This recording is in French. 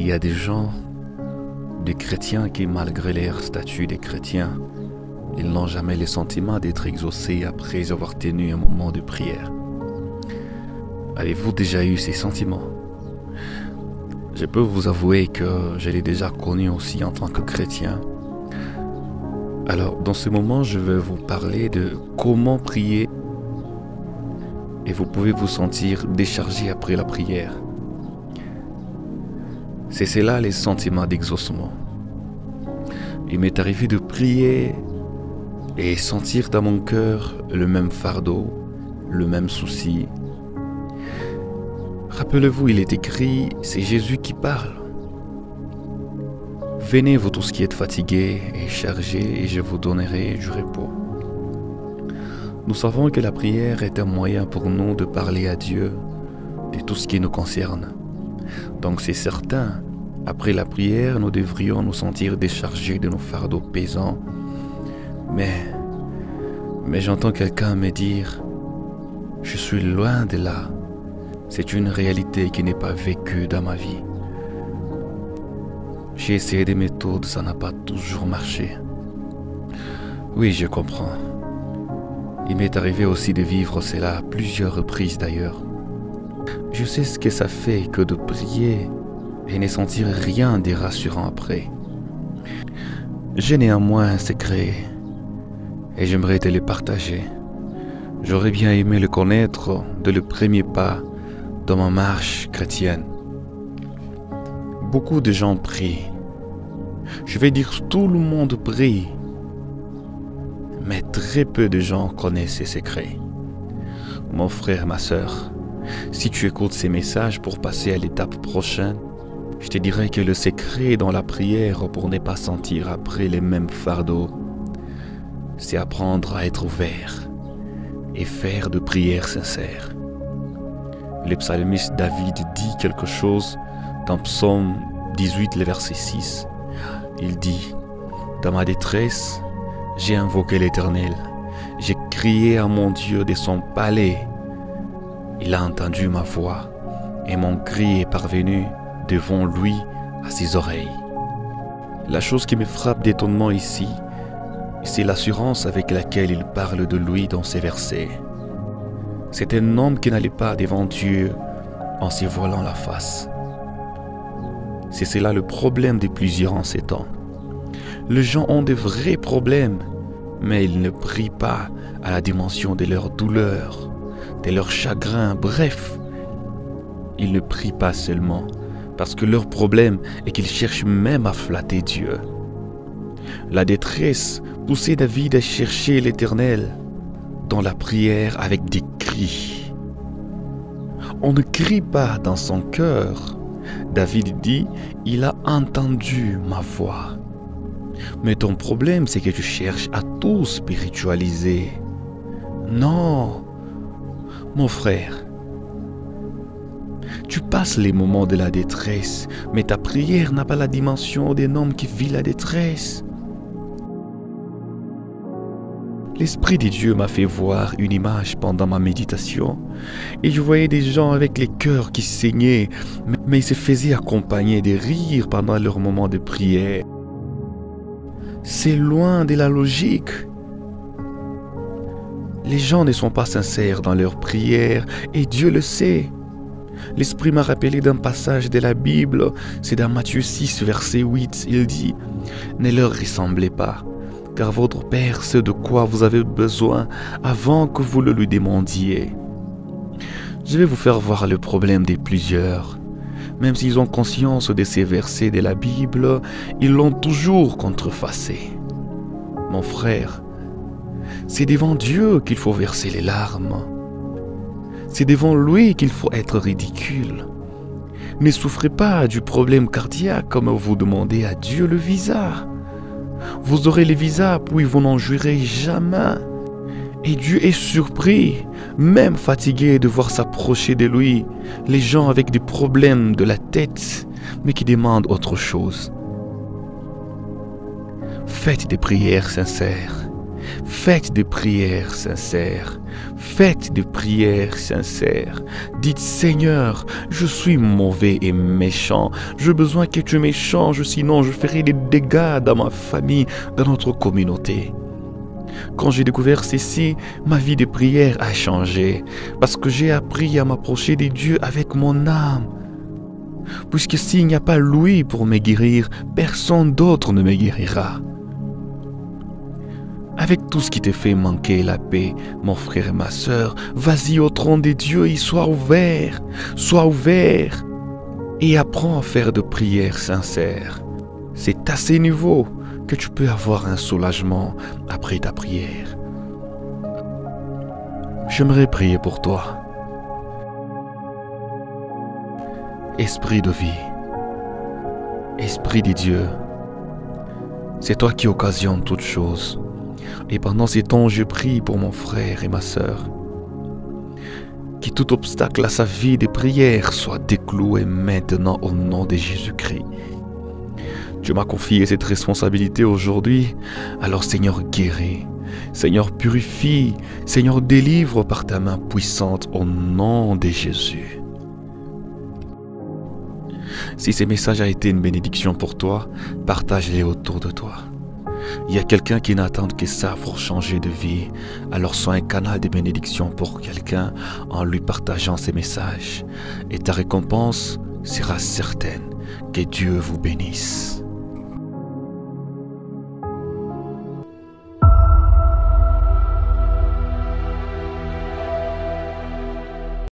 Il y a des gens, des chrétiens qui, malgré leur statut de chrétiens, ils n'ont jamais le sentiment d'être exaucés après avoir tenu un moment de prière. Avez-vous déjà eu ces sentiments? Je peux vous avouer que je l'ai déjà connu aussi en tant que chrétien. Alors, dans ce moment, je vais vous parler de comment prier et vous pouvez vous sentir déchargé après la prière. C'est cela les sentiments d'exaucement. Il m'est arrivé de prier et sentir dans mon cœur le même fardeau, le même souci. Rappelez-vous, il est écrit, c'est Jésus qui parle. Venez vous tous qui êtes fatigués et chargés et je vous donnerai du repos. Nous savons que la prière est un moyen pour nous de parler à Dieu de tout ce qui nous concerne. Donc c'est certain, après la prière, nous devrions nous sentir déchargés de nos fardeaux pesants. Mais j'entends quelqu'un me dire, je suis loin de là. C'est une réalité qui n'est pas vécue dans ma vie. J'ai essayé des méthodes, ça n'a pas toujours marché. Oui, je comprends. Il m'est arrivé aussi de vivre cela à plusieurs reprises d'ailleurs. Je sais ce que ça fait que de prier et ne sentir rien de rassurant après. J'ai néanmoins un secret et j'aimerais te le partager. J'aurais bien aimé le connaître dès le premier pas dans ma marche chrétienne. Beaucoup de gens prient. Je vais dire tout le monde prie. Mais très peu de gens connaissent ces secrets. Mon frère, ma sœur, si tu écoutes ces messages pour passer à l'étape prochaine, je te dirais que le secret dans la prière pour ne pas sentir après les mêmes fardeaux, c'est apprendre à être ouvert et faire de prières sincères. Le psalmiste David dit quelque chose dans Psaume 18, le verset 6. Il dit, « Dans ma détresse, j'ai invoqué l'Éternel. J'ai crié à mon Dieu de son palais. Il a entendu ma voix et mon cri est parvenu devant lui à ses oreilles. » La chose qui me frappe d'étonnement ici, c'est l'assurance avec laquelle il parle de lui dans ces versets. C'est un homme qui n'allait pas devant Dieu en se voilant la face. C'est cela le problème de plusieurs en ces temps. Les gens ont de vrais problèmes, mais ils ne prient pas à la dimension de leur douleur, de leur chagrin, bref. Ils ne prient pas seulement parce que leur problème est qu'ils cherchent même à flatter Dieu. La détresse poussait David à chercher l'Éternel dans la prière avec des cris. On ne crie pas dans son cœur. David dit, il a entendu ma voix. Mais ton problème, c'est que tu cherches à tout spiritualiser. Non, mon frère. Tu passes les moments de la détresse, mais ta prière n'a pas la dimension d'un homme qui vit la détresse. L'Esprit de Dieu m'a fait voir une image pendant ma méditation et je voyais des gens avec les cœurs qui saignaient, mais ils se faisaient accompagner de rires pendant leur moment de prière. C'est loin de la logique. Les gens ne sont pas sincères dans leur prière et Dieu le sait. L'Esprit m'a rappelé d'un passage de la Bible, c'est dans Matthieu 6, verset 8, il dit « Ne leur ressemblez pas. Car votre Père sait de quoi vous avez besoin avant que vous le lui demandiez. » Je vais vous faire voir le problème des plusieurs. Même s'ils ont conscience de ces versets de la Bible, ils l'ont toujours contrefacé. Mon frère, c'est devant Dieu qu'il faut verser les larmes. C'est devant lui qu'il faut être ridicule. Ne souffrez pas du problème cardiaque comme vous demandez à Dieu le visa. Vous aurez les visas, puis vous n'en jouirez jamais. Et Dieu est surpris, même fatigué de voir s'approcher de lui les gens avec des problèmes de la tête, mais qui demandent autre chose. Faites des prières sincères Faites des prières sincères. Faites des prières sincères. Dites, Seigneur, je suis mauvais et méchant. J'ai besoin que tu m'échanges, sinon je ferai des dégâts dans ma famille, dans notre communauté. Quand j'ai découvert ceci, ma vie de prière a changé parce que j'ai appris à m'approcher de Dieu avec mon âme. Puisque s'il n'y a pas lui pour me guérir, personne d'autre ne me guérira. Avec tout ce qui te fait manquer la paix, mon frère et ma sœur, vas-y au trône de Dieu et sois ouvert et apprends à faire de prières sincères. C'est à ce niveau que tu peux avoir un soulagement après ta prière. J'aimerais prier pour toi. Esprit de vie, Esprit de Dieu, c'est toi qui occasionnes toutes choses. Et pendant ces temps, je prie pour mon frère et ma sœur. Que tout obstacle à sa vie de prière soit décloué maintenant au nom de Jésus-Christ. Tu m'as confié cette responsabilité aujourd'hui, alors Seigneur guéris, Seigneur purifie, Seigneur délivre par ta main puissante au nom de Jésus. Si ce message a été une bénédiction pour toi, partage-les autour de toi. Il y a quelqu'un qui n'attend que ça pour changer de vie, alors sois un canal de bénédiction pour quelqu'un en lui partageant ces messages. Et ta récompense sera certaine. Que Dieu vous bénisse.